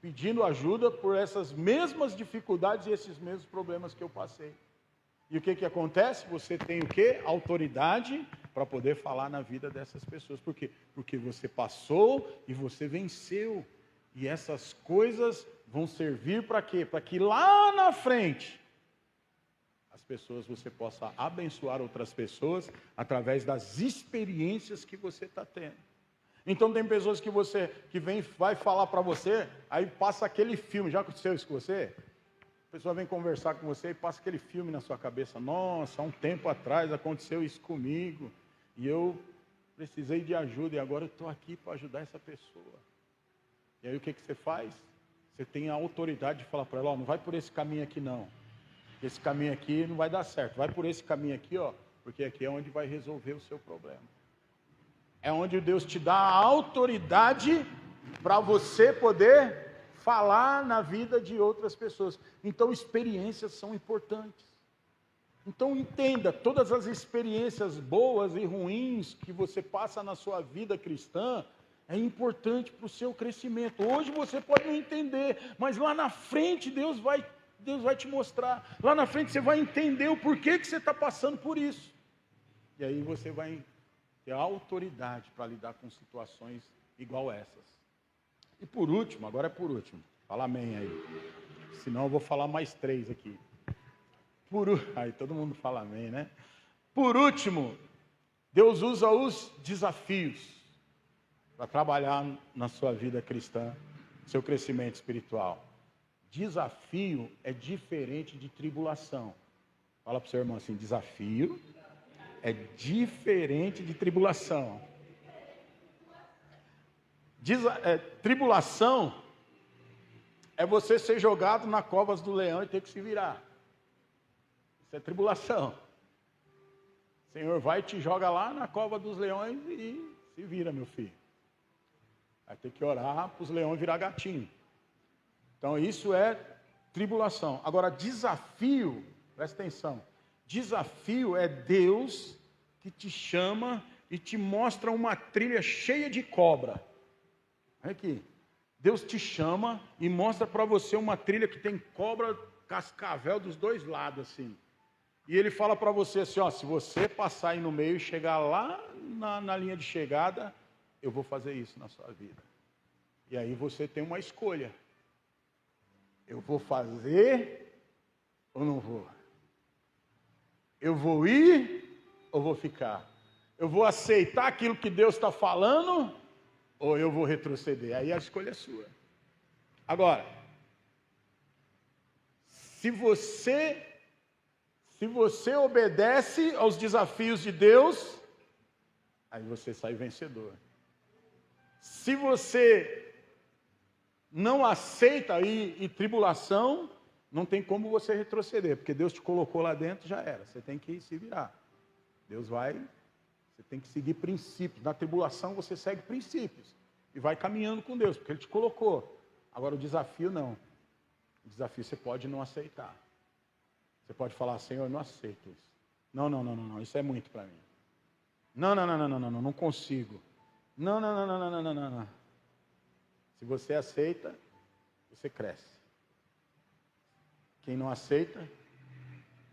pedindo ajuda por essas mesmas dificuldades e esses mesmos problemas que eu passei. E o que acontece? Você tem o quê? Autoridade para poder falar na vida dessas pessoas. Por quê? Porque você passou e você venceu. E essas coisas vão servir para quê? Para que lá na frente as pessoas, você possa abençoar outras pessoas através das experiências que você está tendo. Então tem pessoas que vai falar para você, aí passa aquele filme. Já aconteceu isso com você? A pessoa vem conversar com você e passa aquele filme na sua cabeça. Nossa, há um tempo atrás aconteceu isso comigo e eu precisei de ajuda e agora eu estou aqui para ajudar essa pessoa. E aí o que você faz? Você tem a autoridade de falar para ela: ó, não vai por esse caminho aqui não. Esse caminho aqui não vai dar certo. Vai por esse caminho aqui, ó, porque aqui é onde vai resolver o seu problema. É onde Deus te dá a autoridade para você poder falar na vida de outras pessoas. Então, experiências são importantes. Então, entenda, todas as experiências boas e ruins que você passa na sua vida cristã, é importante para o seu crescimento. Hoje você pode não entender, mas lá na frente Deus vai te mostrar. Lá na frente você vai entender o porquê que você está passando por isso. E aí você vai ter a autoridade para lidar com situações igual essas. E por último, agora é por último, fala amém aí, senão eu vou falar mais 3 aqui. Aí todo mundo fala amém, né? Por último, Deus usa os desafios para trabalhar na sua vida cristã, seu crescimento espiritual. Desafio é diferente de tribulação. Fala para o seu irmão assim: desafio é diferente de tribulação. Tribulação é você ser jogado na covas do leão e ter que se virar. Isso é tribulação. O Senhor vai e te joga lá na cova dos leões e se vira, meu filho. Vai ter que orar para os leões virar gatinho. Então isso é tribulação. Agora, desafio, presta atenção. Desafio é Deus que te chama e te mostra uma trilha cheia de cobra. Olha aqui. Deus te chama e mostra para você uma trilha que tem cobra, cascavel dos dois lados, assim. E Ele fala para você assim, ó, se você passar aí no meio e chegar lá na linha de chegada, eu vou fazer isso na sua vida. E aí você tem uma escolha. Eu vou fazer ou não vou? Eu vou ir ou vou ficar? Eu vou aceitar aquilo que Deus está falando ou eu vou retroceder? Aí a escolha é sua. Agora, Se você obedece aos desafios de Deus, aí você sai vencedor. Se você não aceita aí tribulação, não tem como você retroceder, porque Deus te colocou lá dentro, já era. Você tem que se virar. Você tem que seguir princípios. Na tribulação você segue princípios e vai caminhando com Deus, porque Ele te colocou. Agora o desafio não. O desafio você pode não aceitar. Você pode falar, Senhor, eu não aceito isso. Não, isso é muito para mim. Não consigo. Não. Se você aceita, você cresce. Quem não aceita,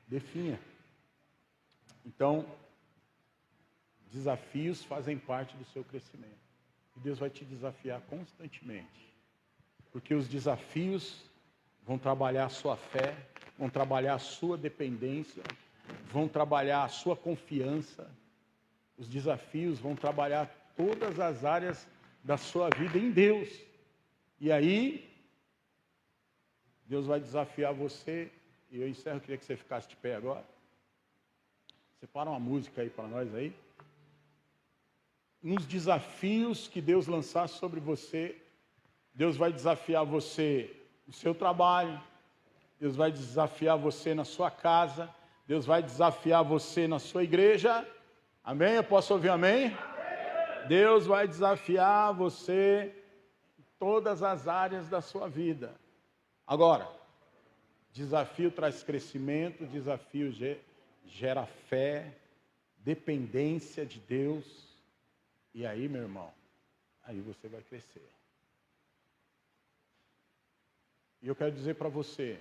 definha. Então, desafios fazem parte do seu crescimento. E Deus vai te desafiar constantemente. Porque os desafios vão trabalhar a sua fé, vão trabalhar a sua dependência, vão trabalhar a sua confiança. Os desafios vão trabalhar todas as áreas da sua vida em Deus. E aí, Deus vai desafiar você. E eu encerro, eu queria que você ficasse de pé agora. Separa uma música aí para nós aí. Nos desafios que Deus lançar sobre você, Deus vai desafiar você no seu trabalho, Deus vai desafiar você na sua casa, Deus vai desafiar você na sua igreja. Amém? Eu posso ouvir amém? Amém. Deus vai desafiar você em todas as áreas da sua vida. Agora, desafio traz crescimento, desafio gera fé, dependência de Deus. E aí, meu irmão, aí você vai crescer. E eu quero dizer para você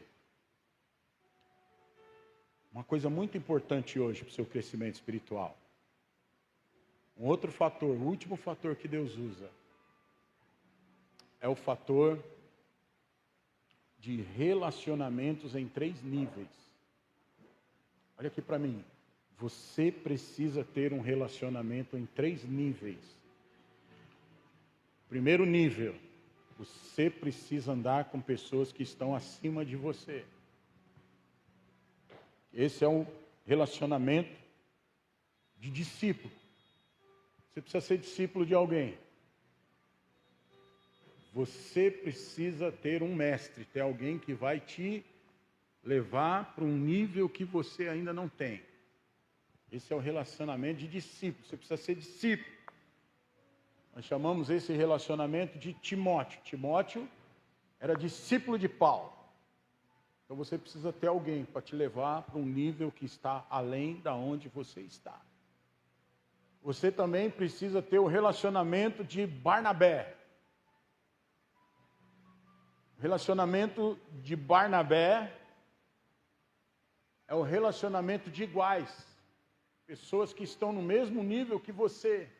uma coisa muito importante hoje para o seu crescimento espiritual. Um outro fator, o último fator que Deus usa, é o fator de relacionamentos em 3 níveis. Olha aqui para mim. Você precisa ter um relacionamento em 3 níveis. Primeiro nível, você precisa andar com pessoas que estão acima de você. Esse é um relacionamento de discípulo. Você precisa ser discípulo de alguém. Você precisa ter um mestre, ter alguém que vai te levar para um nível que você ainda não tem. Esse é o relacionamento de discípulo. Você precisa ser discípulo. Nós chamamos esse relacionamento de Timóteo. Timóteo era discípulo de Paulo. Então você precisa ter alguém para te levar para um nível que está além da onde você está. Você também precisa ter o relacionamento de Barnabé. O relacionamento de Barnabé é o relacionamento de iguais. Pessoas que estão no mesmo nível que você,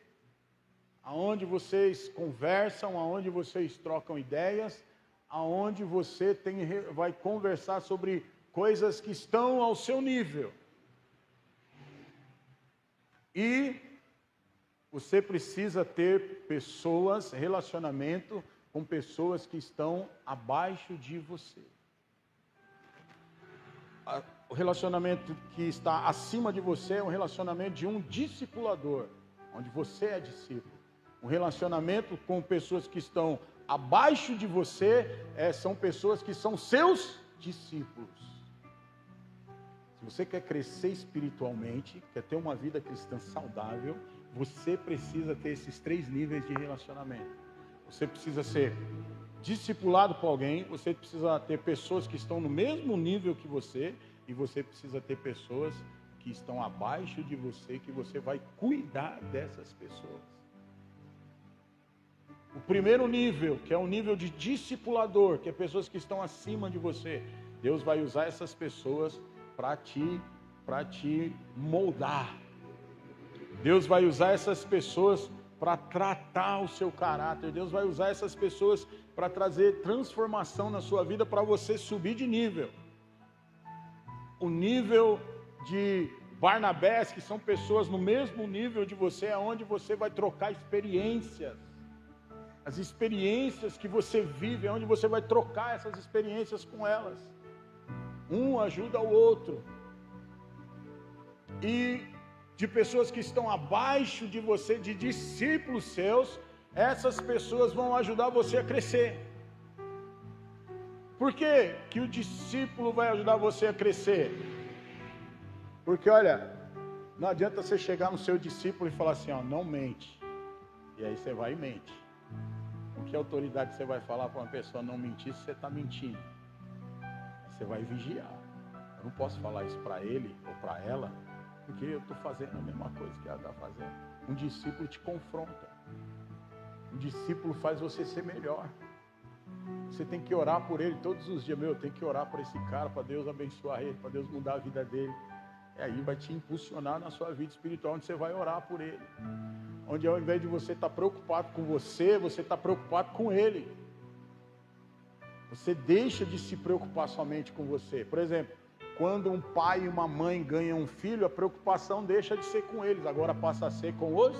aonde vocês conversam, aonde vocês trocam ideias, aonde você vai conversar sobre coisas que estão ao seu nível. E você precisa ter pessoas, relacionamento com pessoas que estão abaixo de você. O relacionamento que está acima de você é um relacionamento de um discipulador, onde você é discípulo. Um relacionamento com pessoas que estão abaixo de você são pessoas que são seus discípulos. Se você quer crescer espiritualmente, quer ter uma vida cristã saudável, você precisa ter esses 3 níveis de relacionamento. Você precisa ser discipulado por alguém, você precisa ter pessoas que estão no mesmo nível que você, e você precisa ter pessoas que estão abaixo de você, que você vai cuidar dessas pessoas. O primeiro nível, que é o nível de discipulador, que é pessoas que estão acima de você, Deus vai usar essas pessoas para te moldar. Deus vai usar essas pessoas para tratar o seu caráter. Deus vai usar essas pessoas para trazer transformação na sua vida, para você subir de nível. O nível de Barnabés, que são pessoas no mesmo nível de você, é onde você vai trocar experiências. As experiências que você vive, é onde você vai trocar essas experiências com elas. Um ajuda o outro. E de pessoas que estão abaixo de você, de discípulos seus, essas pessoas vão ajudar você a crescer. Por que que o discípulo vai ajudar você a crescer? Porque olha, não adianta você chegar no seu discípulo e falar assim, ó, não mente. E aí você vai e mente. Com que autoridade você vai falar para uma pessoa não mentir se você está mentindo? Você vai vigiar. Eu não posso falar isso para ele ou para ela, porque eu estou fazendo a mesma coisa que ela está fazendo. Um discípulo te confronta. Um discípulo faz você ser melhor. Você tem que orar por ele todos os dias. Eu tenho que orar por esse cara, para Deus abençoar ele, para Deus mudar a vida dele. E aí vai te impulsionar na sua vida espiritual, onde você vai orar por ele. Onde ao invés de você estar preocupado com você, você está preocupado com ele. Você deixa de se preocupar somente com você. Por exemplo, quando um pai e uma mãe ganham um filho, a preocupação deixa de ser com eles, agora passa a ser com os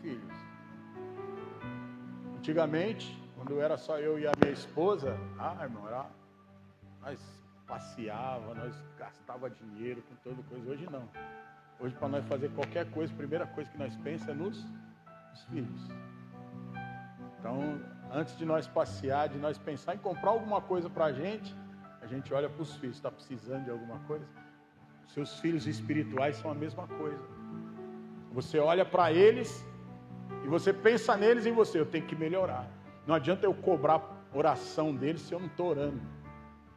filhos. Antigamente, quando era só eu e a minha esposa, irmão, nós passeava, nós gastava dinheiro com toda coisa. Hoje não. Hoje, para nós fazer qualquer coisa, a primeira coisa que nós pensamos é nos filhos. Então, antes de nós passear, de nós pensar em comprar alguma coisa para a gente olha para os filhos. Está precisando de alguma coisa? Seus filhos espirituais são a mesma coisa. Você olha para eles e você pensa neles e em você. Eu tenho que melhorar. Não adianta eu cobrar oração deles se eu não estou orando.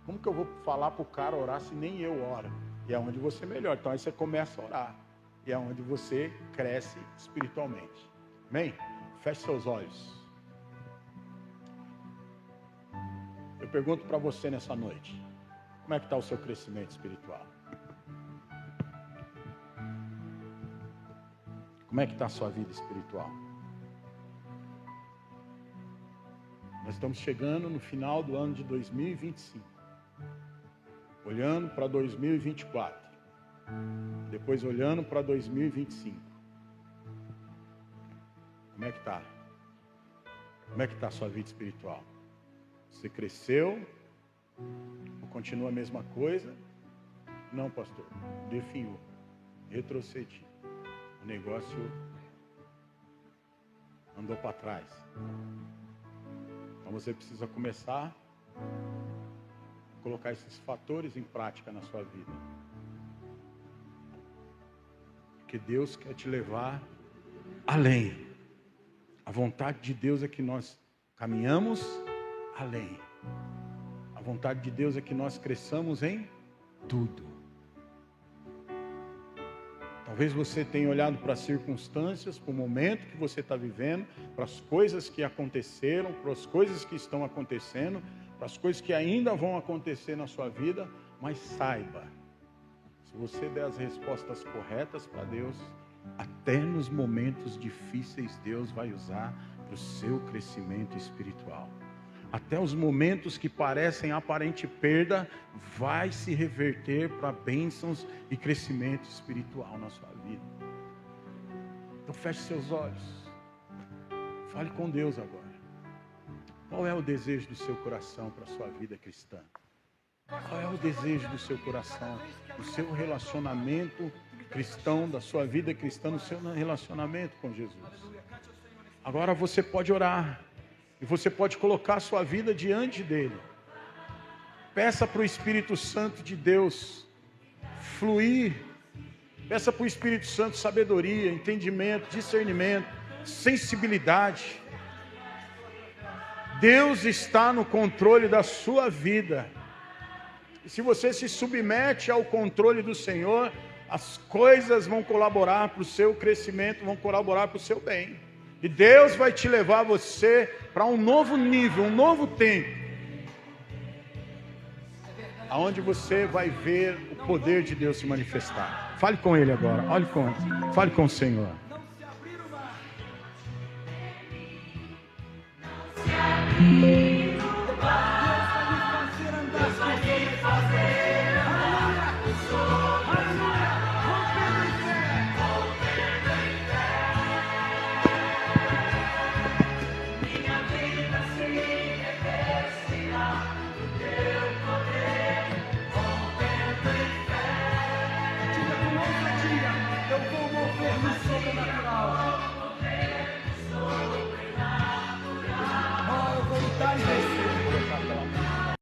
Como que eu vou falar para o cara orar se nem eu oro? E é onde você melhora. Então aí você começa a orar. E é onde você cresce espiritualmente. Amém? Feche seus olhos. Eu pergunto para você nessa noite. Como é que está o seu crescimento espiritual? Como é que está a sua vida espiritual? Nós estamos chegando no final do ano de 2025. Olhando para 2024. Depois olhando para 2025. Como é que está? Como é que está a sua vida espiritual? Você cresceu? Ou continua a mesma coisa? Não, pastor. Definhou. Retrocedi. O negócio andou para trás. Então você precisa começar a colocar esses fatores em prática na sua vida. Porque Deus quer te levar além. A vontade de Deus é que nós caminhamos além. A vontade de Deus é que nós cresçamos em tudo. Talvez você tenha olhado para as circunstâncias, para o momento que você está vivendo, para as coisas que aconteceram, para as coisas que estão acontecendo, para as coisas que ainda vão acontecer na sua vida, mas saiba, se você der as respostas corretas para Deus, até nos momentos difíceis Deus vai usar para o seu crescimento espiritual. Até os momentos que parecem aparente perda, vai se reverter para bênçãos e crescimento espiritual na sua vida. Então feche seus olhos. Fale com Deus agora. Qual é o desejo do seu coração para a sua vida cristã? Qual é o desejo do seu coração, do seu relacionamento cristão, da sua vida cristã, no seu relacionamento com Jesus? Agora você pode orar. E você pode colocar a sua vida diante dele. Peça para o Espírito Santo de Deus fluir. Peça para o Espírito Santo sabedoria, entendimento, discernimento, sensibilidade. Deus está no controle da sua vida. E se você se submete ao controle do Senhor, as coisas vão colaborar para o seu crescimento, vão colaborar para o seu bem. E Deus vai te levar você para um novo nível, um novo tempo. Aonde você vai ver o poder de Deus se manifestar. Fale com Ele agora. Fale com o Senhor. Não se abrir o mar.